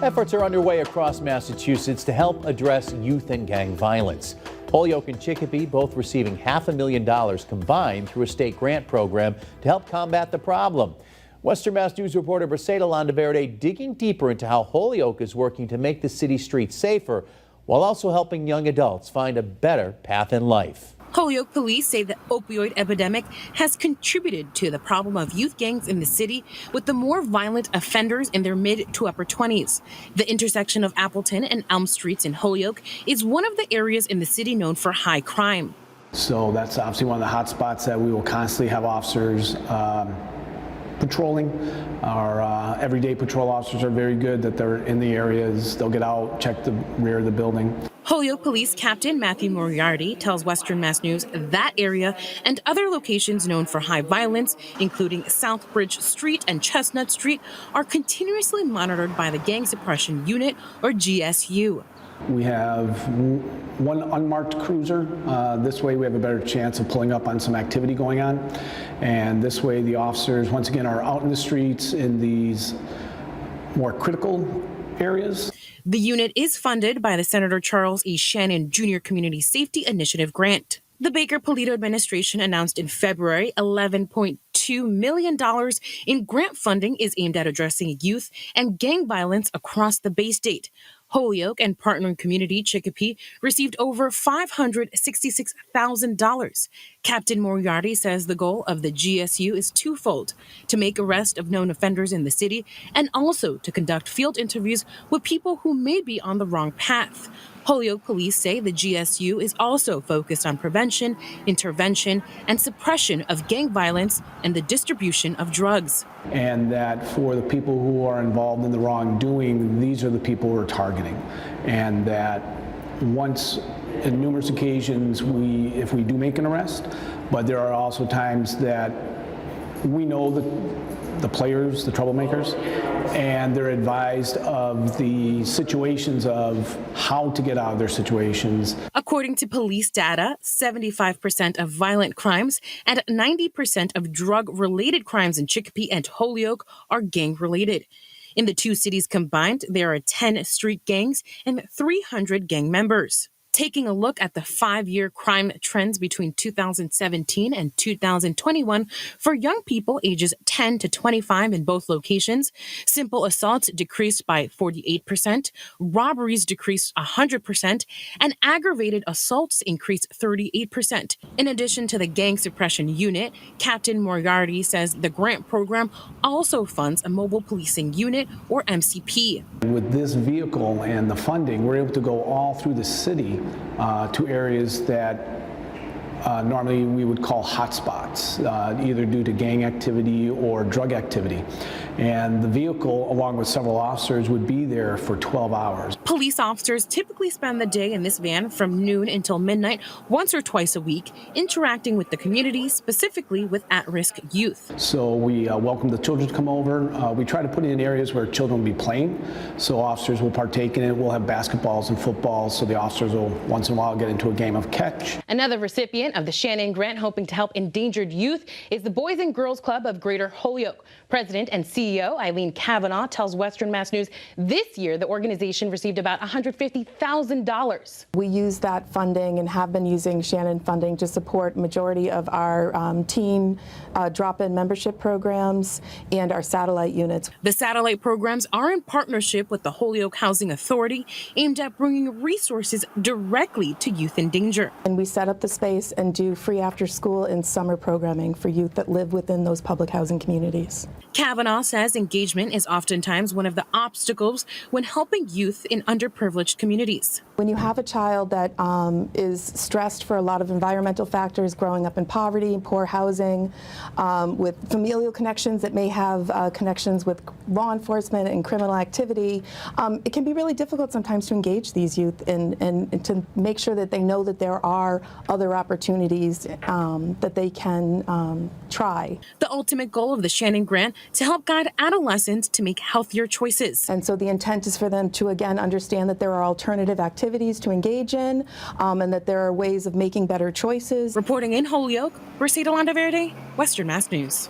Efforts are underway across Massachusetts to help address youth and gang violence. Holyoke and Chicopee both receiving $500,000 combined through a state grant program to help combat the problem. Western Mass News reporter Briseida Landaverde digging deeper into how Holyoke is working to make the city streets safer while also helping young adults find a better path in life. Holyoke police say the opioid epidemic has contributed to the problem of youth gangs in the city, with the more violent offenders in their mid to upper 20s. The intersection of Appleton and Elm Streets in Holyoke is one of the areas in the city known for high crime. So that's obviously one of the hot spots that we will constantly have officers patrolling. Our everyday patrol officers are very good that they're in the areas. They'll get out, check the rear of the building. Holyoke Police Captain Matthew Moriarty tells Western Mass News that area and other locations known for high violence, including Southbridge Street and Chestnut Street, are continuously monitored by the Gang Suppression Unit, or GSU. We have one unmarked cruiser. This way we have a better chance of pulling up on some activity going on. And this way the officers, once again, are out in the streets in these more critical areas. The unit is funded by the Senator Charles E. Shannon Jr. Community Safety Initiative grant. The Baker-Polito administration announced in February $11.2 million in grant funding is aimed at addressing youth and gang violence across the Bay State. Holyoke and partnering community Chicopee received over $566,000. Captain Moriarty says the goal of the GSU is twofold: to make arrests of known offenders in the city and also to conduct field interviews with people who may be on the wrong path. Holyoke police say the GSU is also focused on prevention, intervention, and suppression of gang violence and the distribution of drugs. And that for the people who are involved in the wrongdoing, these are the people we're targeting. And that once, in numerous occasions, if we do make an arrest, but there are also times that we know the players, the troublemakers, and they're advised of the situations of how to get out of their situations. According to police data, 75% of violent crimes and 90% of drug-related crimes in Chicopee and Holyoke are gang-related. In the two cities combined, there are 10 street gangs and 300 gang members. Taking a look at the 5-year crime trends between 2017 and 2021 for young people ages 10 to 25 in both locations, simple assaults decreased by 48%, robberies decreased 100%, and aggravated assaults increased 38%. In addition to the Gang Suppression Unit, Captain Moriarty says the grant program also funds a mobile policing unit, or MCP. With this vehicle and the funding, we're able to go all through the city to areas that normally we would call hotspots, either due to gang activity or drug activity. And the vehicle, along with several officers, would be there for 12 hours. Police officers typically spend the day in this van from noon until midnight, once or twice a week, interacting with the community, specifically with at-risk youth. So we welcome the children to come over. We try to put it in areas where children will be playing, so officers will partake in it. We'll have basketballs and footballs, so the officers will once in a while get into a game of catch. Another recipient of the Shannon Grant hoping to help endangered youth is the Boys and Girls Club of Greater Holyoke. President and CEO Eileen Kavanaugh tells Western Mass News this year the organization received about $150,000. We use that funding and have been using Shannon funding to support majority of our teen drop-in membership programs and our satellite units. The satellite programs are in partnership with the Holyoke Housing Authority, aimed at bringing resources directly to youth in danger. And we set up the space and do free after-school and summer programming for youth that live within those public housing communities. Kavanaugh says engagement is oftentimes one of the obstacles when helping youth in underprivileged communities. When you have a child that is stressed for a lot of environmental factors, growing up in poverty, poor housing, with familial connections that may have connections with law enforcement and criminal activity, it can be really difficult sometimes to engage these youth and to make sure that they know that there are other opportunities that they can try. The ultimate goal of the Shannon Grant to help guide adolescents to make healthier choices. And so the intent is for them to, again, understand that there are alternative activities to engage in and that there are ways of making better choices. Reporting in Holyoke, Briseida Landaverde, Western Mass News.